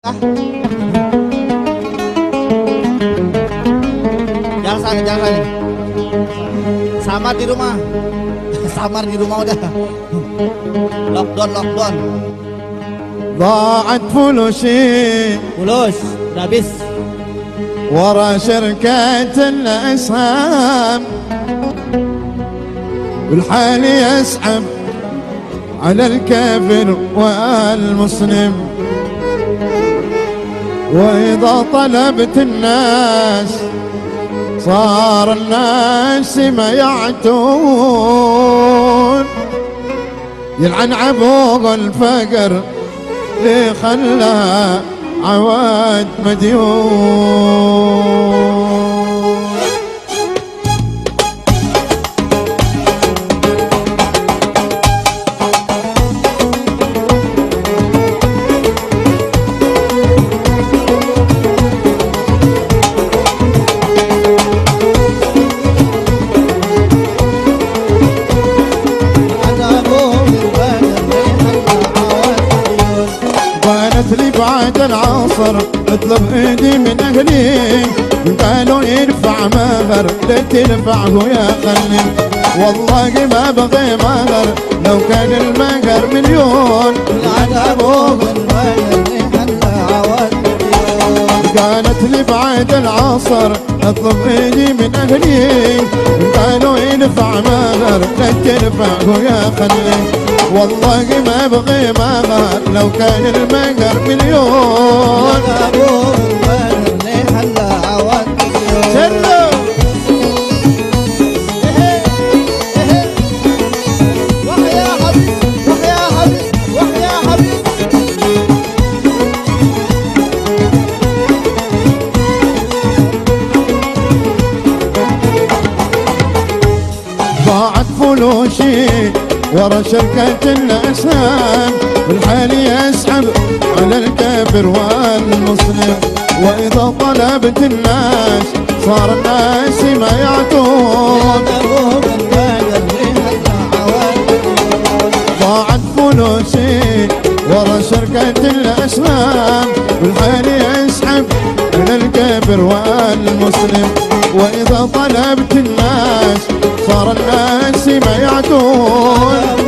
Jangan sana. Samar di rumah. Samar di rumah udah. Lockdown. ضاعت فلوسي Fulus, udah habis. ورا شركة الأسهام، والحال يسحب على الكافر والمسلم، وإذا طلبت الناس صار الناس ما يعتون، يلعن عبوق الفقر اللي خلى عواد مديون. لي بعد العصر اطلب ايدي من اهلي، قالوا يرفع مهر لا ترفعه يا خلي، والله ما بغي مهر لو كان المهر مليون، العذاب المهر حل عواد مليون. قالت لي بعد العصر اطلب ايدي من اهلي، قالوا يرفع مهر لا ترفعه يا خلي، والله ما بغي مهر لو كان المهر مليون. العذاب المهر حل عواد مليون. سلو وحيا حبيب وحيا حبيب وحيا حبيب. ضاعت فلوسي ورا شركة الأسهام، والحال يسحب على الكافر والمسلم، وإذا طلبت الناس صار الناس ما يعتون. ضاعت فلوسي ورا شركة الأسهام، والحال يسحب على الكافر والمسلم، وإذا طلبت الناس صار الناس ما يعتون.